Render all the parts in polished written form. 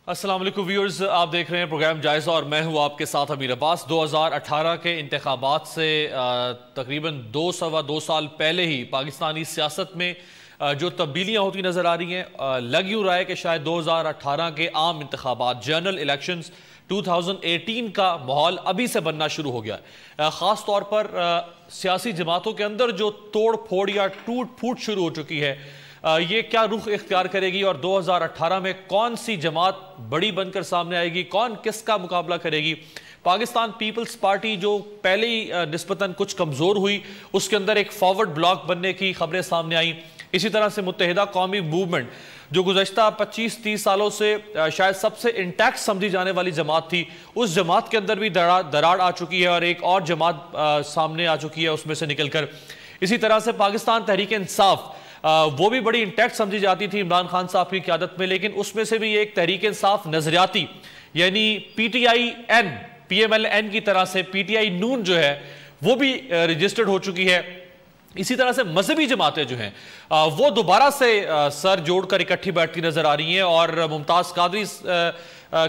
السلام علیکم ویورز، آپ دیکھ رہے ہیں پروگرام جائزہ اور میں ہوں آپ کے ساتھ امیر عباس۔ 2018 کے انتخابات سے تقریباً سوا دو سال پہلے ہی پاکستانی سیاست میں جو تبدیلیاں ہوتی نظر آ رہی ہیں، لگ یوں رہا ہے کہ شاید 2018 کے عام انتخابات جنرل الیکشنز 2018 کا ماحول ابھی سے بننا شروع ہو گیا ہے۔ خاص طور پر سیاسی جماعتوں کے اندر جو توڑ پھوڑ یا ٹوٹ پھوٹ شروع ہو چکی ہے، یہ کیا رخ اختیار کرے گی اور 2018 میں کون سی جماعت بڑی بن کر سامنے آئے گی، کون کس کا مقابلہ کرے گی؟ پاکستان پیپلز پارٹی جو پہلے ہی نسبتاً کچھ کمزور ہوئی، اس کے اندر ایک فارورڈ بلاک بننے کی خبریں سامنے آئیں۔ اسی طرح سے متحدہ قومی موومنٹ جو گزشتہ 25-30 سالوں سے شاید سب سے انٹیکٹ سمجھی جانے والی جماعت تھی، اس جماعت کے اندر بھی دراڑ آ چکی ہے اور ایک اور جماعت سامنے آ چکی ہے اس میں سے نکل کر۔ اسی طرح سے پاکستان تحریک انصاف، وہ بھی بڑی انٹیکٹ سمجھی جاتی تھی عمران خان صاحب کی قیادت میں، لیکن اس میں سے بھی ایک تحریک انصاف نظریاتی، یعنی P T I N, P M L N کی طرح سے پی ٹی آئی نون جو ہے وہ بھی رجسٹرڈ ہو چکی ہے۔ اسی طرح سے مذہبی جماعتیں جو ہیں وہ دوبارہ سے سر جوڑ کر اکٹھی بیٹھتی نظر آ رہی ہیں، اور ممتاز قادری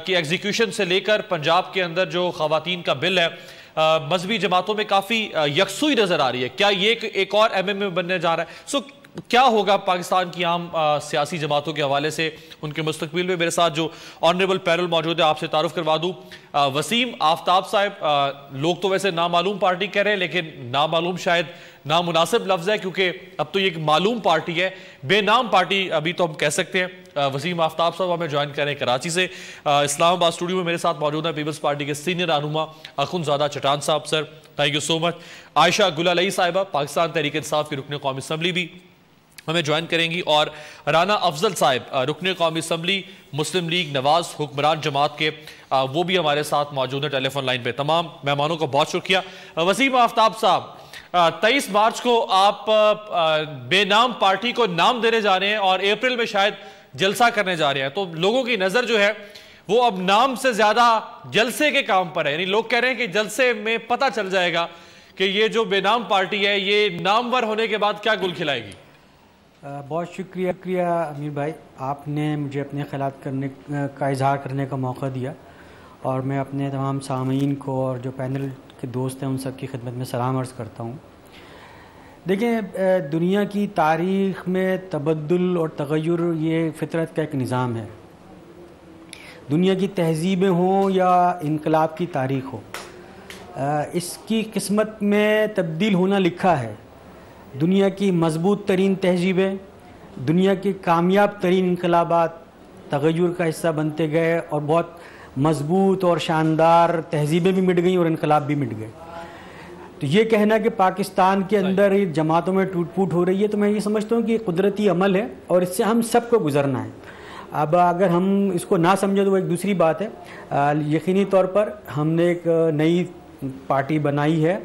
کی ایگزیکیوشن سے لے کر پنجاب کے اندر جو خواتین کا بل ہے، مذہبی جماعتوں میں کافی یکسوئی نظر آ رہی ہے۔ کیا یہ ایک اور ایم ایم اے بننے جا رہا ہے؟ کیا ہوگا پاکستان کی عام سیاسی جماعتوں کے حوالے سے ان کے مستقبل میں؟ میرے ساتھ جو آنریبل پیرل موجود ہے، آپ سے تعارف کروا دوں۔ وسیم آفتاب صاحب، لوگ تو ویسے نامعلوم پارٹی کہہ رہے ہیں، لیکن نامعلوم شاید نامناسب لفظ ہے، کیونکہ اب تو یہ ایک معلوم پارٹی ہے، بے نام پارٹی ابھی تو ہم کہہ سکتے ہیں۔ وسیم آفتاب صاحب ہمیں جوائن کر رہے ہیں کراچی سے۔ اسلام آباد اسٹوڈیو میں میرے ساتھ موجود ہیں پیپلز پارٹی کے سینئر رہنما اخندزادہ چٹان صاحب۔ سر تھینک یو سو مچ۔ عائشہ گل علی صاحبہ، پاکستان تحریک انصاف کی رکن قومی اسمبلی بھی ہمیں جوائن کریں گی، اور رانا افضل صاحب، رکن قومی اسمبلی مسلم لیگ نواز حکمران جماعت کے، وہ بھی ہمارے ساتھ موجود ہیں ٹیلی فون لائن پہ۔ تمام مہمانوں کا بہت شکریہ۔ وسیم آفتاب صاحب، 23 مارچ کو آپ بے نام پارٹی کو نام دینے جا رہے ہیں اور اپریل میں شاید جلسہ کرنے جا رہے ہیں، تو لوگوں کی نظر جو ہے وہ اب نام سے زیادہ جلسے کے کام پر ہے، یعنی لوگ کہہ رہے ہیں کہ جلسے میں پتہ چل جائے گا کہ یہ جو بے نام پارٹی ہے یہ نامور ہونے کے بعد کیا گل کھلائے گی۔ بہت شکریہ امیر بھائی، آپ نے مجھے اپنے خیالات کا اظہار کرنے کا موقع دیا، اور میں اپنے تمام سامعین کو اور جو پینل کے دوست ہیں ان سب کی خدمت میں سلام عرض کرتا ہوں۔ دیکھیں، دنیا کی تاریخ میں تبدل اور تغیر یہ فطرت کا ایک نظام ہے۔ دنیا کی تہذیبیں ہوں یا انقلاب کی تاریخ ہو، اس کی قسمت میں تبدیل ہونا لکھا ہے۔ دنیا کی مضبوط ترین تہذیبیں، دنیا کے کامیاب ترین انقلابات تغیر کا حصہ بنتے گئے، اور بہت مضبوط اور شاندار تہذیبیں بھی مٹ گئیں اور انقلاب بھی مٹ گئے۔ تو یہ کہنا کہ پاکستان کے اندر جماعتوں میں ٹوٹ پھوٹ ہو رہی ہے، تو میں یہ سمجھتا ہوں کہ یہ قدرتی عمل ہے اور اس سے ہم سب کو گزرنا ہے۔ اب اگر ہم اس کو نہ سمجھیں تو وہ ایک دوسری بات ہے۔ یقینی طور پر ہم نے ایک نئی پارٹی بنائی ہے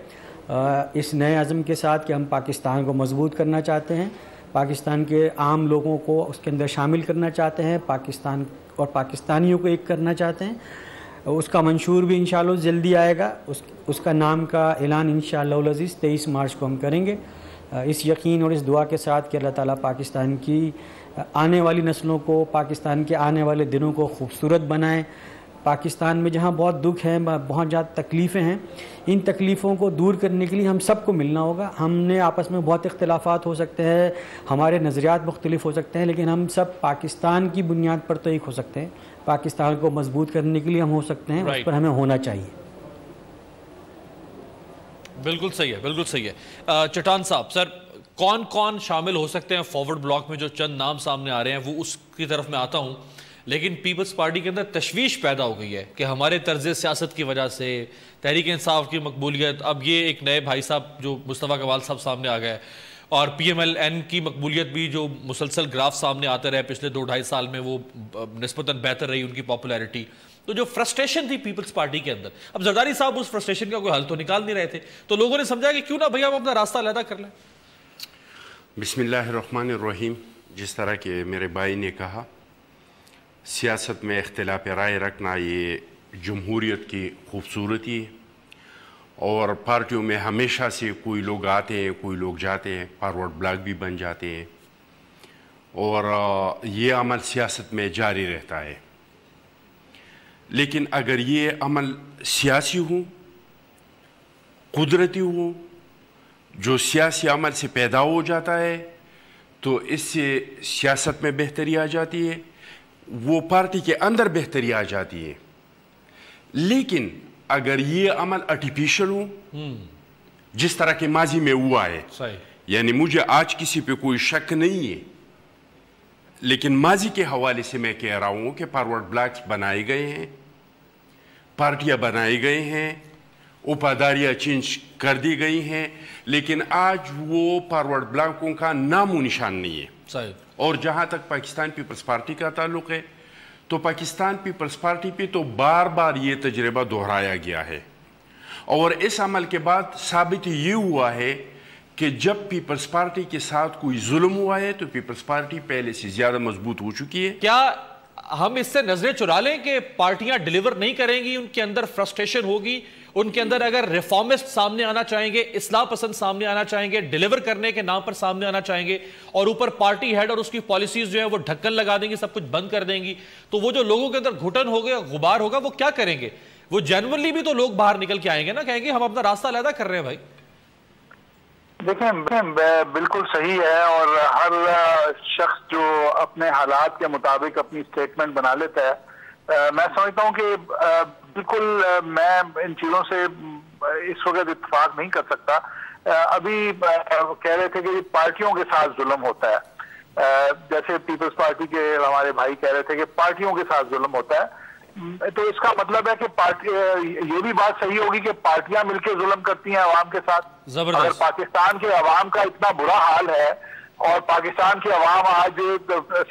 اس نئے عزم کے ساتھ کہ ہم پاکستان کو مضبوط کرنا چاہتے ہیں، پاکستان کے عام لوگوں کو اس کے اندر شامل کرنا چاہتے ہیں، پاکستان اور پاکستانیوں کو ایک کرنا چاہتے ہیں۔ اس کا منشور بھی انشاءاللہ جلدی آئے گا، اس کا نام کا اعلان انشاءاللہ العزیز 23 مارچ کو ہم کریں گے، اس یقین اور اس دعا کے ساتھ کہ اللہ تعالیٰ پاکستان کی آنے والی نسلوں کو، پاکستان کے آنے والے دنوں کو خوبصورت بنائیں۔ پاکستان میں جہاں بہت دکھ ہیں، بہت زیادہ تکلیفیں ہیں، ان تکلیفوں کو دور کرنے کے لیے ہم سب کو ملنا ہوگا۔ ہم نے آپس میں بہت اختلافات ہو سکتے ہیں، ہمارے نظریات مختلف ہو سکتے ہیں، لیکن ہم سب پاکستان کی بنیاد پر تو ایک ہو سکتے ہیں۔ پاکستان کو مضبوط کرنے کے لیے ہم ہو سکتے ہیں، اس پر ہمیں ہونا چاہیے۔ بالکل صحیح ہے، بالکل صحیح ہے۔ چٹان صاحب، سر کون کون شامل ہو سکتے ہیں فارورڈ بلاک میں؟ جو چند نام سامنے آ رہے ہیں وہ اس کی طرف میں آتا ہوں، لیکن پیپلز پارٹی کے اندر تشویش پیدا ہو گئی ہے کہ ہمارے طرز سیاست کی وجہ سے تحریک انصاف کی مقبولیت، اب یہ ایک نئے بھائی صاحب جو مصطفیٰ کمال صاحب سامنے آ گئے، اور پی ایم ایل این کی مقبولیت بھی جو مسلسل گراف سامنے آتے رہے پچھلے 2-2.5 سال میں، وہ نسبتاً بہتر رہی ان کی پاپولیرٹی۔ تو جو فرسٹریشن تھی پیپلز پارٹی کے اندر، اب زرداری صاحب اس فرسٹریشن کا کوئی حل تو نکال نہیں رہے تھے، تو لوگوں نے سمجھا کہ کیوں نہ بھئی ہم اپنا راستہ علیحدہ کر لیں۔ بسم اللہ الرحمن الرحیم۔ جس طرح کہ میرے بھائی نے کہا، سیاست میں اختلاف رائے رکھنا یہ جمہوریت کی خوبصورتی ہے، اور پارٹیوں میں ہمیشہ سے کوئی لوگ آتے ہیں، کوئی لوگ جاتے ہیں، فارورڈ بلاک بھی بن جاتے ہیں، اور یہ عمل سیاست میں جاری رہتا ہے۔ لیکن اگر یہ عمل سیاسی ہوں، قدرتی ہوں، جو سیاسی عمل سے پیدا ہو جاتا ہے تو اس سے سیاست میں بہتری آ جاتی ہے، وہ پارٹی کے اندر بہتری آ جاتی ہے۔ لیکن اگر یہ عمل آرٹیفیشل ہو، جس طرح کے ماضی میں ہوا ہے، یعنی مجھے آج کسی پہ کوئی شک نہیں ہے، لیکن ماضی کے حوالے سے میں کہہ رہا ہوں کہ فارورڈ بلاکس بنائے گئے ہیں، پارٹیاں بنائے گئے ہیں، اپاداریاں چینج کر دی گئی ہیں، لیکن آج وہ فارورڈ بلاکوں کا نام و نشان نہیں ہے۔ اور جہاں تک پاکستان پیپلز پارٹی کا تعلق ہے تو پاکستان پیپلز پارٹی پہ تو بار بار یہ تجربہ دہرایا گیا ہے، اور اس عمل کے بعد ثابت یہ ہوا ہے کہ جب پیپلز پارٹی کے ساتھ کوئی ظلم ہوا ہے تو پیپلز پارٹی پہلے سے زیادہ مضبوط ہو چکی ہے۔ کیا ہم اس سے نظریں چرا لیں کہ پارٹیاں ڈیلیور نہیں کریں گی، ان کے اندر فرسٹریشن ہوگی، ان کے اندر اگر ریفارمسٹ سامنے آنا چاہیں گے، اصلاح پسند سامنے آنا چاہیں گے، ڈیلیور کرنے کے نام پر سامنے آنا چاہیں گے، اور اوپر پارٹی ہیڈ اور اس کی پالیسیز جو ہیں وہ ڈھکن لگا دیں گی، سب کچھ بند کر دیں گی، تو وہ جو لوگوں کے اندر گھٹن ہوگا، غبار ہوگا، وہ کیا کریں گے؟ وہ جینورلی بھی تو لوگ باہر نکل کے آئیں گے نا، کہیں گے ہم اپنا راستہ علیحدہ کر رہے ہیں بھائی۔ دیکھیں بالکل صحیح ہے، اور ہر شخص جو اپنے حالات کے مطابق اپنی سٹیٹمنٹ بنا لیتا ہے، میں سمجھتا ہوں کہ بالکل میں ان چیزوں سے اس وقت اتفاق نہیں کر سکتا۔ ابھی کہہ رہے تھے کہ پارٹیوں کے ساتھ ظلم ہوتا ہے، جیسے پیپلز پارٹی کے ہمارے بھائی کہہ رہے تھے کہ پارٹیوں کے ساتھ ظلم ہوتا ہے، تو اس کا مطلب ہے کہ یہ بھی بات صحیح ہوگی کہ پارٹیاں مل کے ظلم کرتی ہیں عوام کے ساتھ۔ اگر پاکستان کے عوام کا اتنا برا حال ہے اور پاکستان کے عوام آج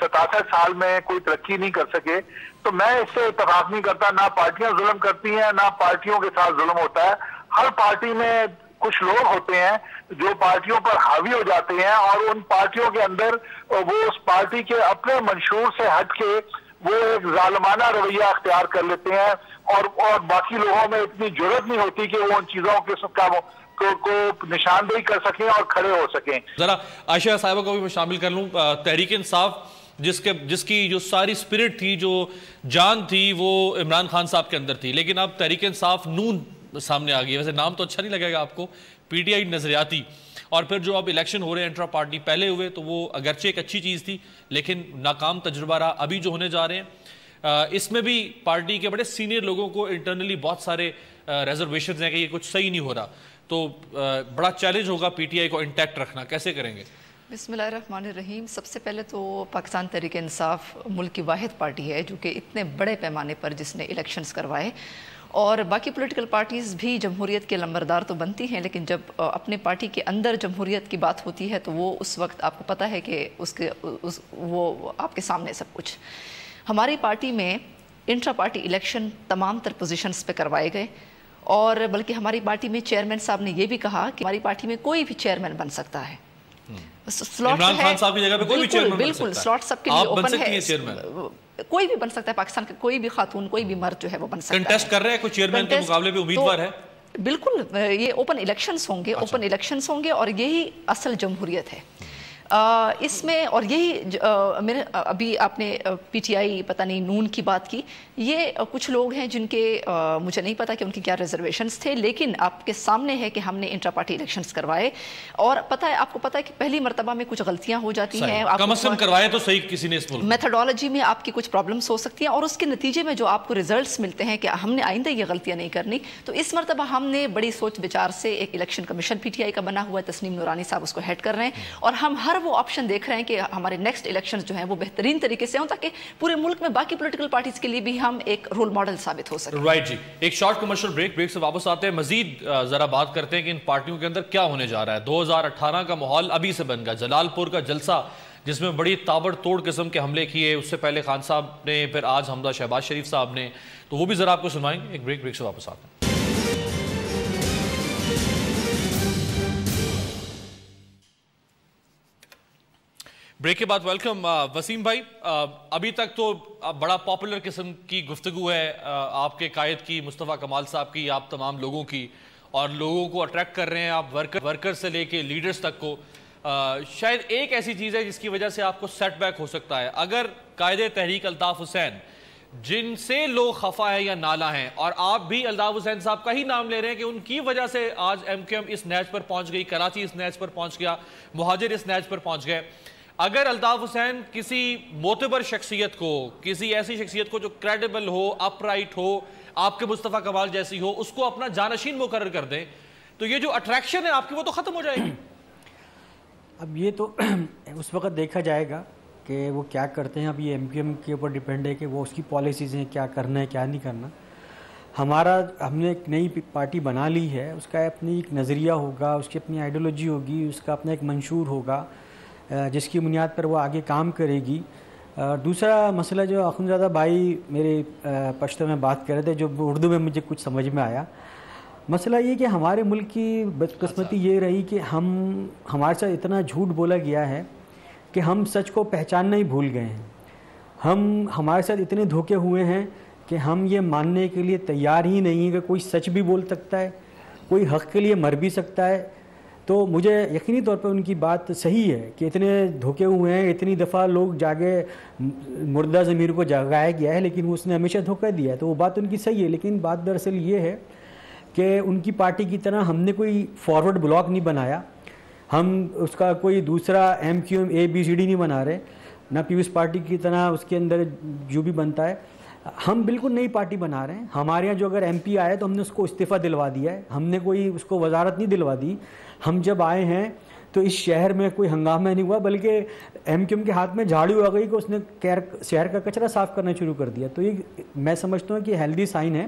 67 سال میں کوئی ترقی نہیں کر سکے، تو میں اس سے اتفاق نہیں کرتا۔ نہ پارٹیاں ظلم کرتی ہیں، نہ پارٹیوں کے ساتھ ظلم ہوتا ہے۔ ہر پارٹی میں کچھ لوگ ہوتے ہیں جو پارٹیوں پر حاوی ہو جاتے ہیں، اور ان پارٹیوں کے اندر وہ اس پارٹی کے اپنے منشور سے ہٹ کے وہ ایک ظالمانہ رویہ اختیار کر لیتے ہیں، اور باقی لوگوں میں اتنی جرأت نہیں ہوتی کہ وہ ان چیزوں کو نشاندہی کر سکیں اور کھڑے ہو سکیں۔ ذرا عائشہ صاحبہ کو بھی میں شامل کر لوں۔ تحریک انصاف جس کی جو ساری سپرٹ تھی، جو جان تھی، وہ عمران خان صاحب کے اندر تھی، لیکن اب تحریک انصاف نون سامنے آ گئی۔ ویسے نام تو اچھا نہیں لگے گا آپ کو، پی ٹی آئی نظریاتی، اور پھر جو اب الیکشن ہو رہے ہیں انٹرا پارٹی پہلے ہوئے تو وہ اگرچہ ایک اچھی چیز تھی لیکن ناکام تجربہ رہا۔ ابھی جو ہونے جا رہے ہیں اس میں بھی پارٹی کے بڑے سینئر لوگوں کو انٹرنلی بہت سارے ریزرویشنز ہیں کہ یہ کچھ صحیح نہیں ہو رہا، تو بڑا چیلنج ہوگا پی ٹی آئی کو انٹیکٹ رکھنا، کیسے کریں گے؟ بسم اللہ الرحمن الرحیم۔ سب سے پہلے تو پاکستان تحریک انصاف ملک کی واحد پارٹی ہے جو کہ اتنے بڑے پیمانے پر جس نے الیکشنز کروائے، اور باقی پولیٹیکل پارٹیز بھی جمہوریت کے لمبردار تو بنتی ہیں، لیکن جب اپنے پارٹی کے اندر جمہوریت کی بات ہوتی ہے تو وہ اس وقت آپ کو پتہ ہے کہ وہ آپ کے سامنے سب کچھ۔ ہماری پارٹی میں انٹرا پارٹی الیکشن تمام تر پوزیشنز پہ کروائے گئے، اور بلکہ ہماری پارٹی میں چیئرمین صاحب نے یہ بھی کہا کہ ہماری پارٹی میں کوئی بھی چیئرمین بن سکتا ہے۔ عمران خان صاحب کی جگہ پہ کوئی بھی چیئرمین بن سکتا ہے، بالکل سلاٹ سب کے لیے آپ بن اوپن سکتی ہیں ہے، چیئرمین کوئی بھی بن سکتا ہے، پاکستان کے کوئی بھی خاتون، کوئی بھی مرد جو ہے وہ بن سکتا ہے۔ کنٹیسٹ کر رہے ہیں کوئی چیئرمین کے مقابلے پہ امیدوار ہے؟ بالکل، یہ اوپن الیکشنز ہوں گے، اوپن الیکشنز ہوں گے، اور یہی اصل جمہوریت ہے اس میں۔ اور یہی ابھی آپ نے پی ٹی آئی پتہ نہیں نون کی بات کی، یہ کچھ لوگ ہیں جن کے مجھے نہیں پتا کہ ان کی کیا ریزرویشنز تھے، لیکن آپ کے سامنے ہے کہ ہم نے انٹرا پارٹی الیکشنز کروائے، اور پتہ ہے آپ کو پتہ ہے کہ پہلی مرتبہ میں کچھ غلطیاں ہو جاتی ہیں، کم از کم کروائے تو صحیح کسی نے اس ملک، میتھڈالوجی میں آپ کی کچھ پرابلمز ہو سکتی ہیں، اور اس کے نتیجے میں جو آپ کو ریزلٹس ملتے ہیں کہ ہم نے آئندہ یہ غلطیاں نہیں کرنی۔ تو اس مرتبہ ہم نے بڑی سوچ بچار سے ایک الیکشن کمیشن پی ٹی آئی کا بنا ہوا ہے، تسنیم نورانی صاحب اس کو ہیڈ کر رہے ہیں، اور ہم ہر وہ آپشن دیکھ رہے ہیں کہ ہمارے نیکسٹ الیکشنز جو ہیں وہ بہترین طریقے سے ہوں، تاکہ پورے ملک میں باقی پولیٹیکل پارٹیز کے لیے بھی ہم ایک رول ماڈل ثابت ہو سکیں۔ رائٹ جی، ایک شارٹ کمرشل بریک سے واپس آتے ہیں، مزید ذرا بات کرتے ہیں کہ ان پارٹیوں کے اندر کیا ہونے جا رہا ہے۔ 2018 کا ماحول ابھی سے بن گیا، جلال پور کا جلسہ جس میں بڑی تابڑ توڑ قسم کے حملے کیے، اس سے پہلے خان صاحب نے، پھر آج حمزہ شہباز شریف صاحب نے، تو وہ بھی ذرا آپ کو سنوائیں گے۔ ایک بریک سے واپس آتے ہیں۔ بریک کے بعد ویلکم وسیم بھائی۔ ابھی تک تو بڑا پاپولر قسم کی گفتگو ہے آپ کے قائد کی، مصطفیٰ کمال صاحب کی، آپ تمام لوگوں کی، اور لوگوں کو اٹریکٹ کر رہے ہیں آپ ورکر سے لے کے لیڈرز تک کو۔ شاید ایک ایسی چیز ہے جس کی وجہ سے آپ کو سیٹ بیک ہو سکتا ہے، اگر قائد تحریک الطاف حسین جن سے لوگ خفا ہے یا نالا ہیں، اور آپ بھی الطاف حسین صاحب کا ہی نام لے رہے ہیں کہ ان کی وجہ سے آج ایم کیو ایم اس نیچ پر پہنچ گئی، کراچی اس نیچ پر پہنچ گیا، مہاجر اس نیچ پر پہنچ گئے. اگر الطاف حسین کسی معتبر شخصیت کو، کسی ایسی شخصیت کو جو کریڈیبل ہو، اپ رائٹ ہو، آپ کے مصطفیٰ کمال جیسی ہو، اس کو اپنا جانشین مقرر کر دیں تو یہ جو اٹریکشن ہے آپ کی وہ تو ختم ہو جائے گی. اب یہ تو اس وقت دیکھا جائے گا کہ وہ کیا کرتے ہیں. اب یہ ایم کیو ایم کے اوپر ڈیپینڈ ہے کہ وہ اس کی پالیسیز ہیں، کیا کرنا ہے کیا نہیں کرنا. ہم نے ایک نئی پارٹی بنا لی ہے، اس کا اپنی ایک نظریہ ہوگا، اس کی اپنی آئیڈیالوجی ہوگی، اس کا اپنا ایک منشور ہوگا جس کی بنیاد پر وہ آگے کام کرے گی. دوسرا مسئلہ جو اخونزادہ بھائی میرے پشتو میں بات کر رہے تھے، جو اردو میں مجھے کچھ سمجھ میں آیا، مسئلہ یہ کہ ہمارے ملک کی بدقسمتی یہ رہی کہ ہمارے ساتھ اتنا جھوٹ بولا گیا ہے کہ ہم سچ کو پہچاننا ہی بھول گئے ہیں. ہمارے ساتھ اتنے دھوکے ہوئے ہیں کہ ہم یہ ماننے کے لیے تیار ہی نہیں ہیں کہ کوئی سچ بھی بول سکتا ہے، کوئی حق کے لیے مر بھی سکتا ہے. تو مجھے یقینی طور پہ ان کی بات صحیح ہے کہ اتنے دھوکے ہوئے ہیں، اتنی دفعہ لوگ جاگے مردہ ضمیر کو جگایا گیا ہے لیکن اس نے ہمیشہ دھوکہ دیا ہے. تو وہ بات ان کی صحیح ہے، لیکن بات دراصل یہ ہے کہ ان کی پارٹی کی طرح ہم نے کوئی فارورڈ بلاک نہیں بنایا، ہم اس کا کوئی دوسرا ایم کیو ایم ABCD نہیں بنا رہے، نہ پیپلز پارٹی کی طرح اس کے اندر جو بھی بنتا ہے. ہم بالکل نئی پارٹی بنا رہے ہیں. ہمارے یہاں جو اگر MP آئے تو ہم نے اس کو استعفیٰ دلوا دیا ہے، ہم نے کوئی اس کو وزارت نہیں دلوا دی. ہم جب آئے ہیں تو اس شہر میں کوئی ہنگامہ نہیں ہوا، بلکہ ایم کیو ایم کے ہاتھ میں جھاڑو آ گئی کہ اس نے شہر کا کچرا صاف کرنا شروع کر دیا. تو یہ میں سمجھتا ہوں کہ ہیلدی سائن ہے.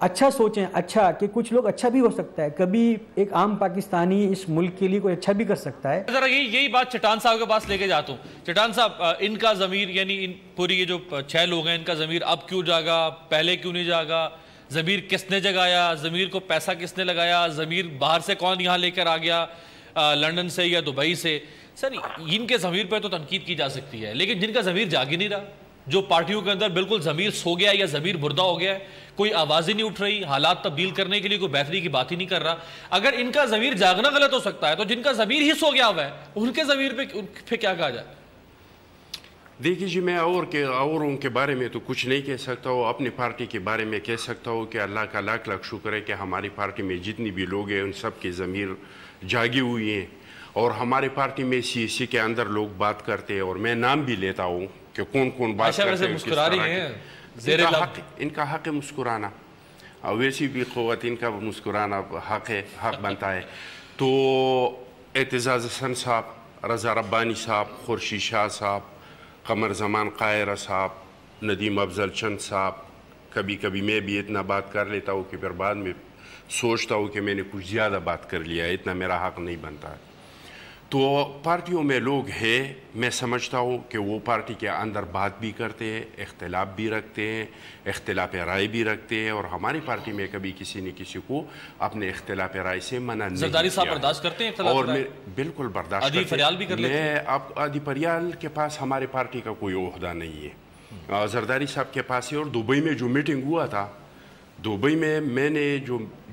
اچھا سوچیں، اچھا کہ کچھ لوگ اچھا بھی ہو سکتا ہے، کبھی ایک عام پاکستانی اس ملک کے لیے کوئی اچھا بھی کر سکتا ہے. ذرا یہی بات چٹان صاحب کے پاس لے کے جاتا ہوں. چٹان صاحب، ان کا ضمیر، یعنی پوری یہ جو 6 لوگ ہیں، ان کا ضمیر اب کیوں جاگا، پہلے کیوں نہیں جاگا؟ ضمیر کس نے جگایا؟ ضمیر کو پیسہ کس نے لگایا؟ ضمیر باہر سے کون یہاں لے کر آ گیا، لندن سے یا دبئی سے؟ سر ان کے ضمیر پہ تو تنقید کی جا سکتی ہے، لیکن جن کا ضمیر جاگ ہی نہیں رہا، جو پارٹیوں کے اندر بالکل ضمیر سو گیا یا ضمیر مردہ ہو گیا ہے، کوئی آواز ہی نہیں اٹھ رہی، حالات تبدیل کرنے کے لیے کوئی بہتری کی بات ہی نہیں کر رہا. اگر ان کا ضمیر جاگنا غلط ہو سکتا ہے تو جن کا ضمیر ہی سو گیا ہوا ہے ان کے ضمیر پہ کیا کہا جائے؟ دیکھیے جی، میں اوروں کے بارے میں تو کچھ نہیں کہہ سکتا ہوں. اپنی پارٹی کے بارے میں کہہ سکتا ہوں کہ اللہ کا لاکھ لاکھ شکر ہے کہ ہماری پارٹی میں جتنی بھی لوگ ہیں ان سب کے ضمیر جاگی ہوئی ہیں. اور ہماری پارٹی میں CSC کے اندر لوگ بات کرتے ہیں، اور میں نام بھی لیتا ہوں کہ کون کون بات کرتے ہیں. مسکرا رہی ہیں، ان کا حق ہے مسکرانا، ویسی بھی قوت ان کا مسکرانا حق بنتا ہے. تو اعتزاز حسن صاحب، رضا ربانی صاحب، خورشید شاہ صاحب، قمر زمان قائرہ صاحب، ندیم افضل چند صاحب، کبھی کبھی میں بھی اتنا بات کر لیتا ہوں کہ پھر بعد میں سوچتا ہوں کہ میں نے کچھ زیادہ بات کر لیا ہے، اتنا میرا حق نہیں بنتا ہے. تو پارٹیوں میں لوگ ہیں، میں سمجھتا ہوں کہ وہ پارٹی کے اندر بات بھی کرتے ہیں، اختلاف بھی رکھتے ہیں، اختلاف رائے بھی رکھتے ہیں، اور ہماری پارٹی میں کبھی کسی نے کسی کو اپنے اختلاف رائے سے منع نہیں کیا. زرداری صاحب برداشت کرتے ہیں اختلاف رائے؟ اور بالکل برداشت کرتے ہیں. عادی فریال بھی کر لیتے ہیں؟ عادی فریال کے پاس ہمارے پارٹی کا کوئی عہدہ نہیں ہے. زرداری صاحب کے پاس ہے. اور دبئی میں جو میٹنگ ہوا تھا، دبئی میں نے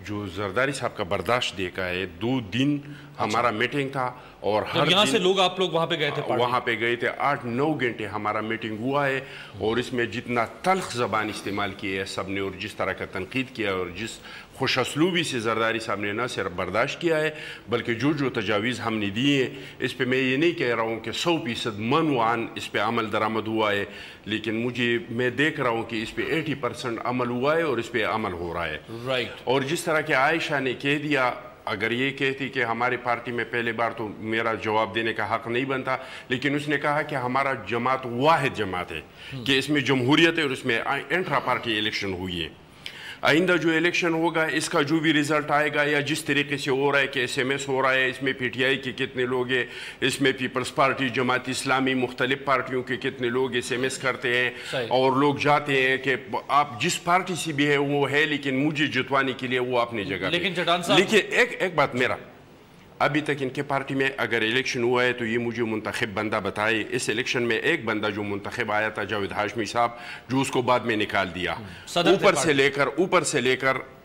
جو زرداری صاحب کا برداشت دیکھا ہے، 2 دن ہمارا میٹنگ تھا، اور ہر یہاں سے لوگ آپ لوگ وہاں پہ گئے تھے؟ وہاں پہ گئے تھے. 8-9 گھنٹے ہمارا میٹنگ ہوا ہے، اور اس میں جتنا تلخ زبان استعمال کی ہے سب نے، اور جس طرح کا تنقید کیا ہے، اور جس خوش اسلوبی سے زرداری صاحب نے نہ صرف برداشت کیا ہے بلکہ جو تجاویز ہم نے دی ہیں، اس پہ میں یہ نہیں کہہ رہا ہوں کہ 100% منوعاً اس پہ عمل درآمد ہوا ہے، لیکن میں دیکھ رہا ہوں کہ اس پہ 80% عمل ہوا ہے اور اس پہ عمل ہو رہا ہے. اور جس طرح کہ عائشہ نے کہہ دیا، اگر یہ کہتی کہ ہماری پارٹی میں پہلے بار، تو میرا جواب دینے کا حق نہیں بنتا، لیکن اس نے کہا کہ ہمارا جماعت واحد جماعت ہے، کہ اس میں جمہوریت ہے اور اس میں انٹرا پارٹی الیکشن ہوئی ہے. آئندہ جو الیکشن ہوگا اس کا جو بھی رزلٹ آئے گا، یا جس طریقے سے ہو رہا ہے کہ SMS ہو رہا ہے، اس میں PTI کے کتنے لوگ ہیں، اس میں پیپلز پارٹی، جماعت اسلامی، مختلف پارٹیوں کے کتنے لوگ SMS کرتے ہیں، اور لوگ جاتے ہیں کہ آپ جس پارٹی سے بھی ہے وہ ہے، لیکن مجھے جتوانے کے لیے وہ اپنی جگہ. لیکن ایک بات میرا، ابھی تک ان کے پارٹی میں اگر الیکشن ہوا ہے تو یہ مجھے منتخب بندہ بتائے. اس الیکشن میں ایک بندہ جو منتخب آیا تھا جاوید ہاشمی صاحب، جو اس کو بعد میں نکال دیا. اوپر سے لے کر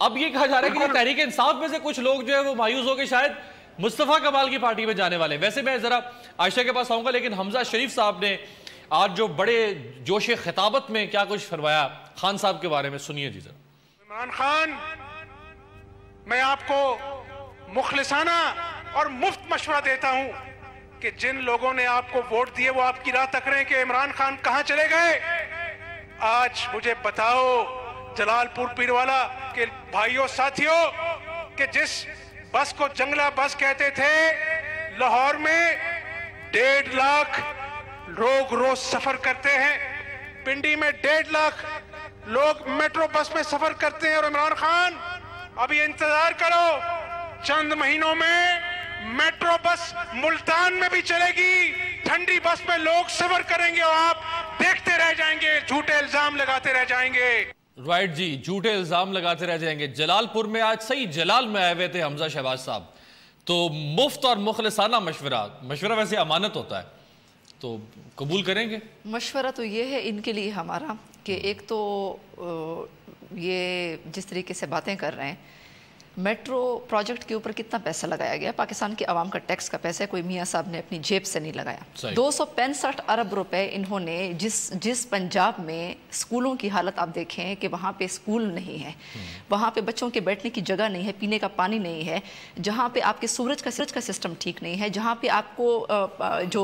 اب یہ کہا جا رہا ہے کہ تحریک انصاف میں سے کچھ لوگ جو ہے وہ مایوس ہو کے شاید مصطفیٰ کمال کی پارٹی میں جانے والے. ویسے میں ذرا عائشہ کے پاس آؤں گا، لیکن حمزہ شریف صاحب نے آج جو بڑے جوش خطابت میں کیا کچھ فرمایا خان صاحب کے بارے میں، سنیے جی ذرا. عمران خان، میں آپ کو مخلصانہ اور مفت مشورہ دیتا ہوں کہ جن لوگوں نے آپ کو ووٹ دیے وہ آپ کی راہ تک رہے کہ عمران خان کہاں چلے گئے. آج مجھے بتاؤ جلال پور پیروالا کے بھائیوں ساتھیوں کہ جس بس کو جنگلہ بس کہتے تھے، لاہور میں 1.5 لاکھ لوگ روز سفر کرتے ہیں، پنڈی میں 1.5 لاکھ لوگ میٹرو بس میں سفر کرتے ہیں. اور عمران خان ابھی انتظار کرو، چند مہینوں میں میٹرو بس ملتان میں بھی چلے گی، ٹھنڈی بس میں لوگ سفر کریں گے اور آپ دیکھتے رہ جائیں گے، جھوٹے الزام لگاتے رہ جائیں گے. رائٹ جی، جھوٹے الزام لگاتے رہ جائیں گے. جلال پور میں آج صحیح جلال میں آئے ہوئے تھے حمزہ شہباز صاحب، تو مفت اور مخلصانہ مشورہ ویسے امانت ہوتا ہے، تو قبول کریں گے؟ مشورہ تو یہ ہے ان کے لیے ہمارا کہ ایک تو یہ جس طریقے سے باتیں کر رہے ہیں، میٹرو پروجیکٹ کے اوپر کتنا پیسہ لگایا گیا، پاکستان کی عوام کا ٹیکس کا پیسہ ہے، کوئی میاں صاحب نے اپنی جیب سے نہیں لگایا. 265 ارب روپے انہوں نے جس پنجاب میں سکولوں کی حالت آپ دیکھیں کہ وہاں پہ سکول نہیں ہے، وہاں پہ بچوں کے بیٹھنے کی جگہ نہیں ہے، پینے کا پانی نہیں ہے، جہاں پہ آپ کے سورج کا سسٹم ٹھیک نہیں ہے، جہاں پہ آپ کو جو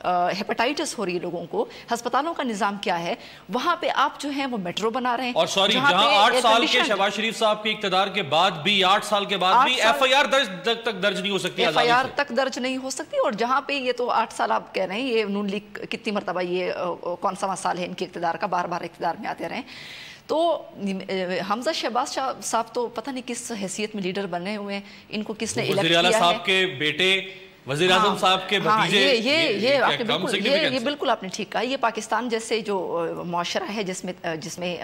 ہیپاٹائٹس ہو رہی ہے لوگوں کو، ہسپتالوں کا نظام کیا ہے، وہاں پہ آپ جو ہیں وہ میٹرو بنا رہے ہیں. اور سوری، جہاں 8 سال کے شہباز شریف صاحب کے اقتدار کے بعد بھی 8 سال کے بعد بھی ایف آئی آر تک درج نہیں ہو سکتی، ایف آئی آر تک درج نہیں ہو سکتی. اور جہاں پہ یہ تو 8 سال آپ کہہ رہے ہیں، یہ نون لیگ کتنی مرتبہ یہ کون سا سال ہے ان کے اقتدار کا، بار بار اقتدار میں آتے رہے. تو حمزہ شہباز صاحب تو پتہ نہیں کس حیثیت میں لیڈر بنے ہوئے ہیں، ان کو کس نے الیکٹ کیا ہے. وزیر اعلیٰ صاحب کے بیٹے، وزیر اعظم صاحب کے بھتیجے، یہ بالکل آپ نے ٹھیک کہا. یہ پاکستان جیسے جو معاشرہ ہے جس میں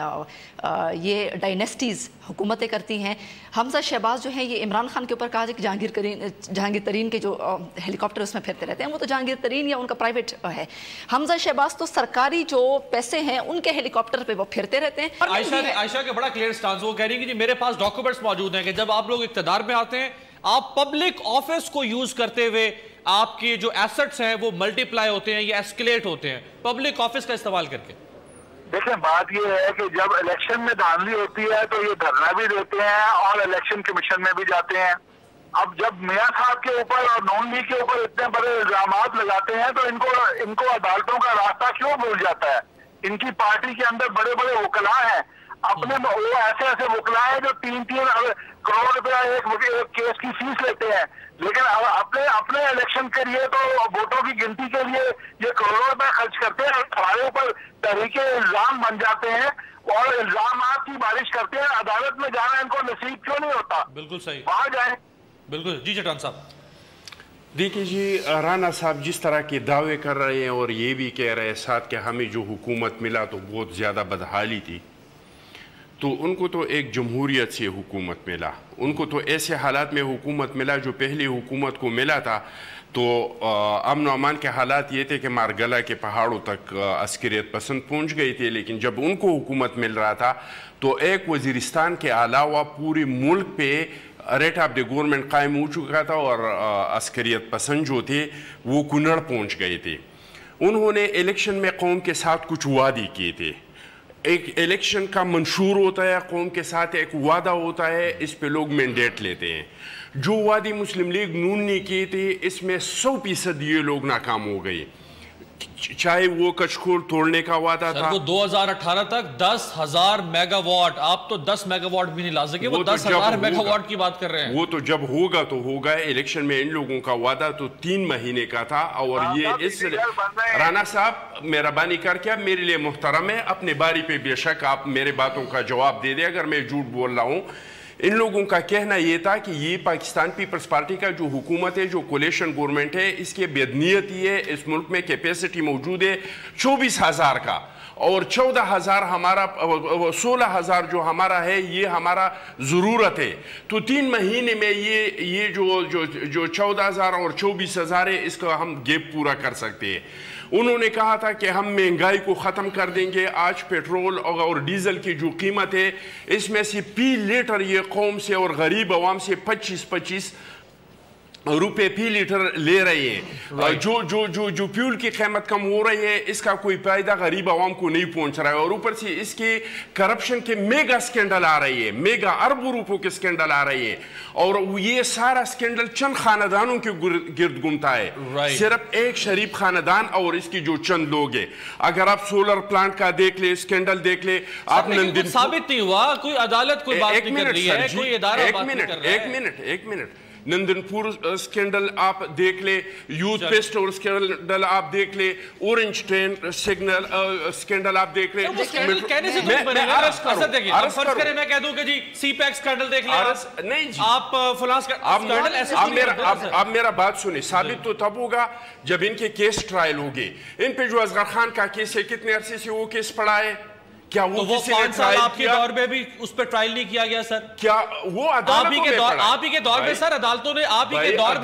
یہ ڈائنیسٹیز حکومتیں کرتی ہیں. حمزہ شہباز جو ہیں یہ عمران خان کے اوپر کہا جائے کہ جہانگیر ترین کے جو ہیلی کاپٹر اس میں پھرتے رہتے ہیں، وہ تو جہانگیر ترین یا ان کا پرائیویٹ ہے. حمزہ شہباز تو سرکاری جو پیسے ہیں ان کے ہیلی کاپٹر پہ وہ پھرتے رہتے ہیں. عائشہ کے بڑا کلیئر سٹانس، وہ کہہ رہی ہیں کہ جی میرے پاس ڈاکومنٹس موجود ہیں کہ جب آپ لوگ اقتدار میں آتے ہیں، آپ پبلک آفس کو یوز کرتے ہوئے آپ کے جو ایسٹس ہیں وہ ملٹی پلائی ہوتے ہیں یا ایسکلیٹ ہوتے ہیں، پبلک آفس کا استعمال کر کے. دیکھیں بات یہ ہے کہ جب الیکشن میں دھاندلی ہوتی ہے تو یہ دھرنا بھی دیتے ہیں اور الیکشن کمیشن میں بھی جاتے ہیں. اب جب میاں صاحب کے اوپر اور نون لیگ کے اوپر اتنے بڑے الزامات لگاتے ہیں تو ان کو عدالتوں کا راستہ کیوں بھول جاتا ہے؟ ان کی پارٹی کے اندر بڑے بڑے وکلاء ہیں، اپنے وہ ایسے وکلاء ہیں جو 3 کروڑ روپیہ ایک کیس کی فیس لیتے ہیں، لیکن اپنے الیکشن کے لیے تو ووٹوں کی گنتی کے لیے یہ کروڑوں روپے خرچ کرتے ہیں، ہمارے اوپر تحریک الزام بن جاتے ہیں اور الزامات کی بارش کرتے ہیں. عدالت میں جانا ان کو نصیب کیوں نہیں ہوتا؟ بالکل صحیح، وہاں جائیں. بالکل جی. چٹان صاحب دیکھیے جی، رانا صاحب جس طرح کے دعوے کر رہے ہیں اور یہ بھی کہہ رہے ہیں ساتھ کہ ہمیں جو حکومت ملا تو بہت زیادہ بدحالی تھی، تو ان کو تو ایک جمہوریت سے حکومت ملا، ان کو تو ایسے حالات میں حکومت ملا جو پہلی حکومت کو ملا تھا تو امن و امان کے حالات یہ تھے کہ مارگلہ کے پہاڑوں تک عسکریت پسند پہنچ گئی تھی. لیکن جب ان کو حکومت مل رہا تھا تو ایک وزیرستان کے علاوہ پورے ملک پہ ریٹ آف دی گورنمنٹ قائم ہو چکا تھا اور عسکریت پسند جو تھے وہ کنڑ پہنچ گئے تھے. انہوں نے الیکشن میں قوم کے ساتھ کچھ وعدے کیے تھے. ایک الیکشن کا منشور ہوتا ہے، قوم کے ساتھ ایک وعدہ ہوتا ہے، اس پہ لوگ مینڈیٹ لیتے ہیں. جو وعدے مسلم لیگ نون نے کیے تھے اس میں 100% یہ لوگ ناکام ہو گئے. چاہے وہ کچکول توڑنے کا وعدہ تھا، وہ 2018 تک 10,000 میگا واٹ، آپ تو 10 میگا واٹ بھی نہیں لا سکے، وہ 10,000 میگا واٹ کی بات کر رہے ہیں. وہ تو جب ہوگا تو ہوگا. الیکشن میں ان لوگوں کا وعدہ تو 3 مہینے کا تھا. اور یہ اس رانا صاحب مہربانی کر کے میرے لیے محترم ہے، اپنے باری پہ بے شک آپ میرے باتوں کا جواب دے دیں اگر میں جھوٹ بول رہا ہوں. ان لوگوں کا کہنا یہ تھا کہ یہ پاکستان پیپلز پارٹی کا جو حکومت ہے، جو کولیشن گورنمنٹ ہے، اس کی بدنیت یہ ہے، اس ملک میں کیپیسٹی موجود ہے 24,000 کا اور 14,000 ہمارا 16,000 جو ہمارا ہے یہ ہمارا ضرورت ہے. تو 3 مہینے میں یہ جو 14,000 اور 24,000 ہے اس کا ہم گیپ پورا کر سکتے ہیں. انہوں نے کہا تھا کہ ہم مہنگائی کو ختم کر دیں گے. آج پیٹرول اور ڈیزل کی جو قیمت ہے اس میں سے فی لیٹر یہ قوم سے اور غریب عوام سے 25 روپے فی لیٹر لے رہے ہیں. جو فیول کی قیمت کم ہو رہی ہے اس کا کوئی فائدہ غریب عوام کو نہیں پہنچ رہا ہے. اور اوپر سے اس کے کرپشن کے میگا سکینڈل آ رہی ہے, میگا اربوں روپوں کے سکینڈل آ رہی ہے. اور یہ سارا سکینڈل چند خاندانوں کے گرد گھومتا ہے, صرف ایک شریف خاندان اور اس کی جو چند لوگ ہیں. اگر آپ سولر پلانٹ کا دیکھ لیں, سکینڈل دیکھ لیں, آپ نندن ثابت نہیں ہوا, کوئی عدالت کوئی بات نہیں کر رہی ہے, کوئی ادارہ بات نہیں کر رہا ہے. ایک منٹ نندن پور سکینڈل آپ دیکھ لے, یوتھ پیسٹور سکینڈل آپ دیکھ لے, اورنج ٹرین سکینڈل آپ دیکھ لے. فرض کریں میں کہہ دوں کہ جی سی پیک سکینڈل دیکھ لیں, نہیں جی آپ فلاں سکینڈل ایسے آپ میرا بات سنیں. ثابت تو تب ہوگا جب ان کے کیس ٹرائل ہوگے. ان پہ جو اصغر خان کا کیس ہے, کتنے عرصے سے وہ کیس پڑا ہے؟ کیا وہ 5 سال آپ کے دور میں بھی اس پہ ٹرائل نہیں کیا گیا سر؟ کیا وہ عدالتوں میں پڑا ہے؟ آپ ہی کے دور میں سر عدالتوں نے آپ ہی کے دور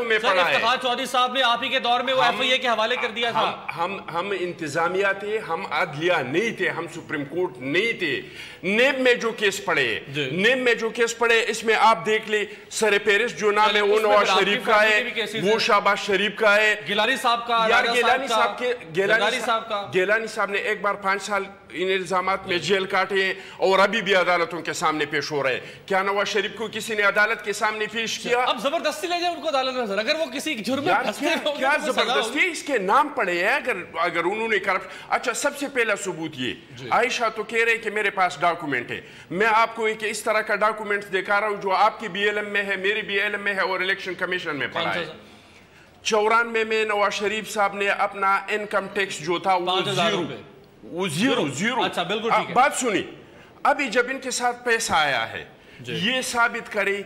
میں سر افتخار چودھری صاحب نے آپ ہی کے دور میں وہ ایف آئی اے کے حوالے کر دیا تھا. ہم انتظامیہ تھے, ہم عدلیہ نہیں تھے, ہم سپریم کورٹ نہیں تھے. نیب میں جو کیس پڑے اس میں آپ دیکھ لیں, سر پیرس جو نام ہے وہ نواز شریف کا ہے, وہ شہباز شریف کا ہے, گیلانی صاحب کا, گیلانی صاحب نے ایک بار 5 سال ان الزامات میں جیل کاٹے ہیں اور ابھی بھی عدالتوں کے سامنے پیش ہو رہے ہیں. کیا نواز شریف کو کسی نے عدالت کے سامنے پیش کیا؟ اب زبردستی لے جائے ان کو عدالت میں سر, اگر وہ کسی جرم میں پھنستے ہیں کیا زبردستی, اس کے نام پڑے ہیں. اگر انہوں نے اچھا سب سے پہلا ثبوت یہ, عائشہ تو کہہ رہے کہ میرے پاس ڈاکومنٹ ہے. میں آپ کو ایک اس طرح کا ڈاکومنٹ دکھا رہا ہوں جو آپ کی بی ایل ایم میں ہے, میری بی ایل ایم میں ہے اور الیکشن کمیشن میں پڑا ہے. 94 میں نواز شریف صاحب نے اپنا انکم ٹیکس جو تھا وہ زیرو. اچھا بالکل ٹھیک ہے. بات سنی, ابھی جب ان کے ساتھ پیسہ آیا ہے یہ ثابت کرے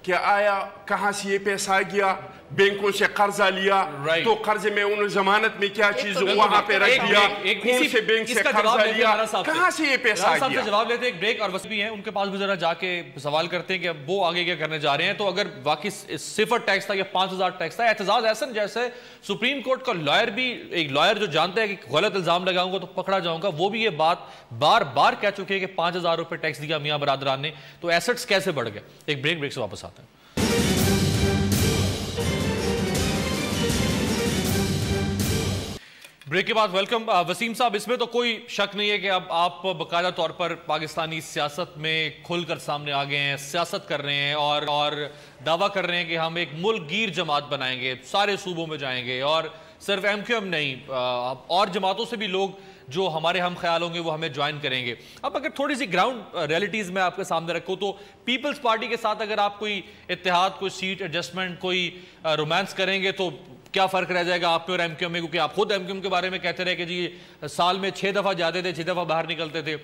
کہ آیا کہاں سے یہ پیسہ گیا, بینکوں سے قرضہ لیا تو قرضے میں انہوں ضمانت میں کیا چیز وہاں پہ رکھ دیا, کون سے بینک سے قرضہ لیا, کہاں سے یہ پیسہ گیا. جواب لیتے ایک بریک, اور وسیع بھی ہیں ان کے پاس بھی ذرا جا کے سوال کرتے ہیں کہ وہ آگے کیا کرنے جا رہے ہیں. تو اگر واقعی 0 ٹیکس تھا یا 5000 ٹیکس تھا, اعتزاز احسن جیسے سپریم کورٹ کا لائر بھی, ایک لائر جو جانتا ہے کہ غلط الزام لگاؤں گا تو پکڑا جاؤں گا, وہ بھی یہ بات بار بار کہہ چکے ہیں کہ 5000 روپے ٹیکس دیا میاں برادران نے, تو ایسٹس کیسے بڑھ گئے. ایک بریک سے واپس آتے ہیں. بریک کے بعد ویلکم. وسیم صاحب, اس میں تو کوئی شک نہیں ہے کہ اب آپ باقاعدہ طور پر پاکستانی سیاست میں کھل کر سامنے آ گئے ہیں, سیاست کر رہے ہیں اور دعویٰ کر رہے ہیں کہ ہم ایک ملک گیر جماعت بنائیں گے, سارے صوبوں میں جائیں گے, اور صرف ایم کیو ایم نہیں اور جماعتوں سے بھی لوگ جو ہمارے ہم خیال ہوں گے وہ ہمیں جوائن کریں گے. اب اگر تھوڑی سی گراؤنڈ ریئلٹیز میں آپ کے سامنے رکھوں تو پیپلز پارٹی کے ساتھ اگر آپ کوئی اتحاد, کوئی سیٹ ایڈجسٹمنٹ, کوئی رومانس کریں گے تو کیا فرق رہ جائے گا آپ پہ اور ایم کیو ایم میں, کیونکہ آپ خود ایم کیو ایم کے بارے میں کہتے رہے کہ جی سال میں 6 دفعہ جاتے تھے, 6 دفعہ باہر نکلتے تھے.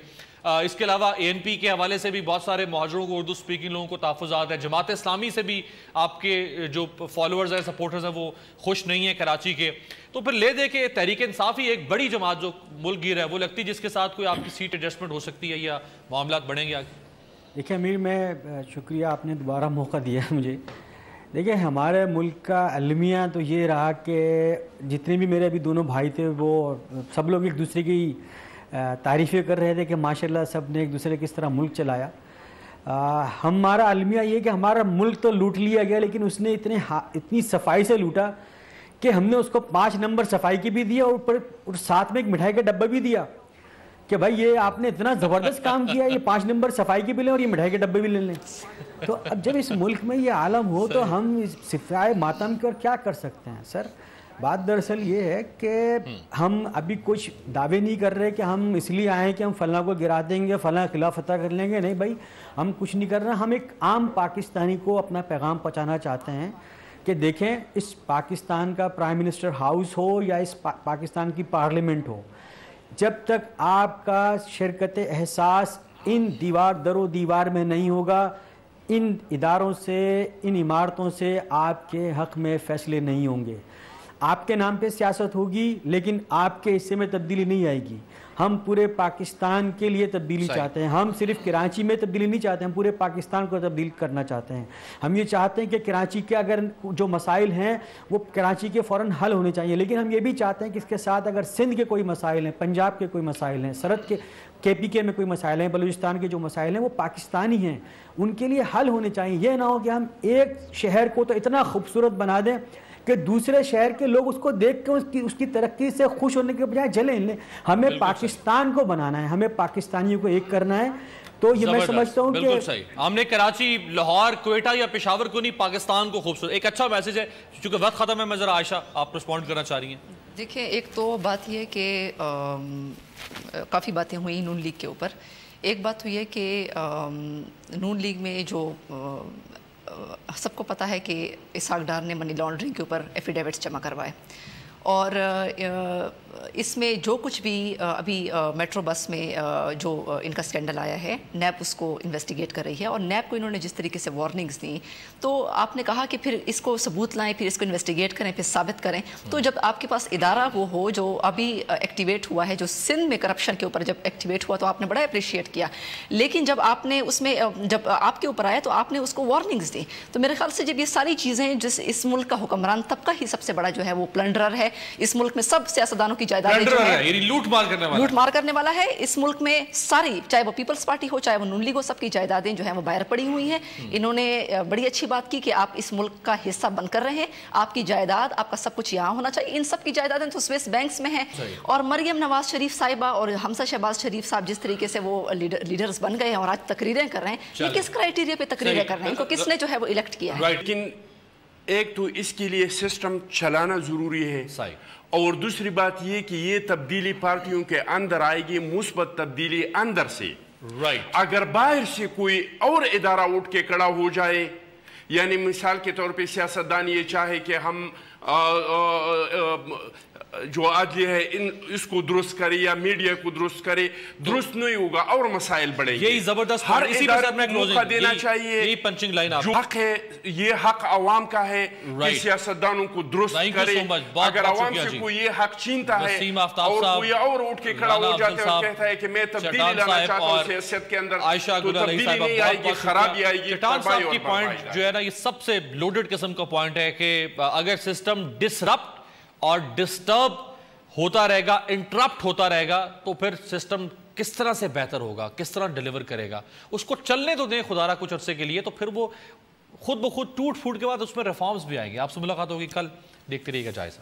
اس کے علاوہ اے این پی کے حوالے سے بھی بہت سارے مہاجروں کو, اردو سپیکنگ لوگوں کو تحفظات ہیں. جماعت اسلامی سے بھی آپ کے جو فالوورز ہیں, سپورٹرز ہیں, وہ خوش نہیں ہیں کراچی کے. تو پھر لے دے کہ تحریک انصاف ہی ایک بڑی جماعت جو ملک گیر ہے وہ لگتی جس کے ساتھ کوئی آپ کی سیٹ ایڈجسٹمنٹ ہو سکتی ہے یا معاملات بڑھیں گے آگے. دیکھیں امیر, میں شکریہ آپ نے دوبارہ موقع دیا مجھے. دیکھیں ہمارے ملک کا المیہ تو یہ رہا کہ جتنے بھی میرے ابھی دونوں بھائی تھے وہ سب لوگ ایک دوسرے کی تعریفیں کر رہے تھے کہ ماشاءاللہ سب نے ایک دوسرے کس طرح ملک چلایا. ہمارا المیہ یہ کہ ہمارا ملک تو لوٹ لیا گیا, لیکن اس نے اتنی صفائی سے لوٹا کہ ہم نے اس کو 5 نمبر صفائی کی بھی دیا اور ساتھ میں ایک مٹھائی کا ڈبہ بھی دیا کہ بھائی یہ آپ نے اتنا زبردست کام کیا, یہ 5 نمبر صفائی کی بھی لیں اور یہ مٹھائی کے ڈبے بھی لے لیں. تو اب جب اس ملک میں یہ عالم ہو تو ہم صفائے ماتم کر کیا کر سکتے ہیں سر. بات دراصل یہ ہے کہ ہم ابھی کچھ دعوے نہیں کر رہے کہ ہم اس لیے آئے ہیں کہ ہم فلاں کو گرا دیں گے, فلاں خلاف فتح کر لیں گے. نہیں بھائی, ہم کچھ نہیں کر رہے. ہم ایک عام پاکستانی کو اپنا پیغام پہنچانا چاہتے ہیں کہ دیکھیں اس پاکستان کا پرائم منسٹر ہاؤس ہو یا اس پاکستان کی پارلیمنٹ ہو, جب تک آپ کا شرکت احساس ان در و دیوار میں نہیں ہوگا, ان اداروں سے, ان عمارتوں سے آپ کے حق میں فیصلے نہیں ہوں گے. آپ کے نام پہ سیاست ہوگی لیکن آپ کے حصے میں تبدیلی نہیں آئے گی. ہم پورے پاکستان کے لیے تبدیلی چاہتے ہیں. ہم صرف کراچی میں تبدیلی نہیں چاہتے, ہم پورے پاکستان کو تبدیل کرنا چاہتے ہیں. ہم یہ چاہتے ہیں کہ کراچی کے اگر جو مسائل ہیں وہ کراچی کے فوراً حل ہونے چاہیے, لیکن ہم یہ بھی چاہتے ہیں کہ اس کے ساتھ اگر سندھ کے کوئی مسائل ہیں, پنجاب کے کوئی مسائل ہیں, سرحد کے پی کے میں کوئی مسائل ہیں, بلوچستان کے جو مسائل ہیں وہ پاکستانی ہیں, ان کے لیے حل ہونے چاہیے. یہ نہ ہو کہ ہم ایک شہر کو تو اتنا خوبصورت بنا دیں کہ دوسرے شہر کے لوگ اس کو دیکھ کے اس کی ترقی سے خوش ہونے کے بجائے جلیں لیں. ہمیں پاکستان کو بنانا ہے, ہمیں پاکستانیوں کو ایک کرنا ہے. تو یہ میں سمجھتا ہوں کہ صحیح, ہم نے کراچی, لاہور, کوئٹہ یا پشاور کو نہیں, پاکستان کو خوبصورت. ایک اچھا میسج ہے, چونکہ وقت ختم ہے, میں ذرا عائشہ آپ رسپونڈ کرنا چاہ رہی ہیں. دیکھیں, ایک تو بات یہ کہ کافی باتیں ہوئیں نون لیگ کے اوپر. ایک بات ہوئی ہے کہ نون لیگ میں جو سب کو پتہ ہے کہ اسحاق ڈار نے منی لانڈرنگ کے اوپر ایفیڈیوٹس جمع کروائے, اور اس میں جو کچھ بھی ابھی میٹرو بس میں جو ان کا سکینڈل آیا ہے, نیب اس کو انویسٹیگیٹ کر رہی ہے, اور نیب کو انہوں نے جس طریقے سے وارننگز دیں, تو آپ نے کہا کہ پھر اس کو ثبوت لائیں, پھر اس کو انویسٹیگیٹ کریں, پھر ثابت کریں. تو جب آپ کے پاس ادارہ وہ ہو جو ابھی ایکٹیویٹ ہوا ہے, جو سندھ میں کرپشن کے اوپر جب ایکٹیویٹ ہوا تو آپ نے بڑا اپریشیٹ کیا, لیکن جب آپ نے اس میں جب آپ کے اوپر آیا تو آپ نے اس کو وارننگز دی. تو میرے خیال سے جب یہ ساری چیزیں, جس اس ملک کا حکمران طبقہ ہی سب سے بڑا جو ہے وہ پلنڈرر ہے, اس ملک میں سب سیاستدانوں کی جائیدادیں جو ہے لوٹ مار کرنے والا ہے, اس ملک میں ساری, چاہے وہ پیپلز پارٹی ہو چاہے وہ نون لیگ ہو, سب کی جائیدادیں جو ہیں وہ باہر پڑی ہوئی ہیں. انہوں نے بڑی اچھی بات کی کہ آپ اس ملک کا حصہ بن کر رہے ہیں, آپ کی جائیداد, آپ کا سب کچھ یہاں ہونا چاہیے. ان سب کی جائیدادیں تو سوئس بینکس میں ہیں. اور مریم نواز شریف صاحبہ اور حمزہ شہباز شریف صاحب جس طریقے سے وہ لیڈرز بن گئے ہیں اور آج تقریریں کر رہے ہیں, یہ کس کرائیٹیریا پہ تقریریں کر رہے ہیں, ان کو کس نے جو ہے وہ الیکٹ کیا ہے. لیکن ایک تو اس کے لیے سسٹم چلانا ضروری ہے, اور دوسری بات یہ کہ یہ تبدیلی پارٹیوں کے اندر آئے گی, مثبت تبدیلی اندر سے. اگر باہر سے کوئی اور ادارہ اٹھ کے کھڑا ہو جائے, یعنی مثال کے طور پہ سیاستدان یہ چاہے کہ ہم جو عادلی ہے اس کو درست کرے یا میڈیا کو درست کرے, درست نہیں ہوگا اور مسائل بڑھیں گے. یہی زبردست, ہر ادارے کو موقع دینا چاہیے. یہی پنچنگ لائن جو حق ہے, یہ حق عوام کا ہے کہ سیاستدانوں کو درست کرے. اگر عوام سے کوئی یہ حق چھینتا ہے اور کوئی اور اٹھ کے کھڑا ہو جاتا ہے اور کہتا ہے کہ میں تبدیلی لانا چاہتا ہوں سیاست کے اندر, تو تبدیلی نہیں آئے گی, خرابی آئے گی. چٹان صاحب کی پوائنٹ جو ہے نا, یہ سب سے لوڈڈ قسم کا پوائنٹ ہے کہ اگر سسٹم ڈسرپٹ اور ڈسٹرب ہوتا رہے گا, انٹرپٹ ہوتا رہے گا, تو پھر سسٹم کس طرح سے بہتر ہوگا, کس طرح ڈیلیور کرے گا. اس کو چلنے تو دیں خدا را کچھ عرصے کے لیے, تو پھر وہ خود بخود ٹوٹ پھوٹ کے بعد اس میں ریفارمز بھی آئیں گے. آپ سے ملاقات ہوگی کل, دیکھتے رہیے گا جائزہ.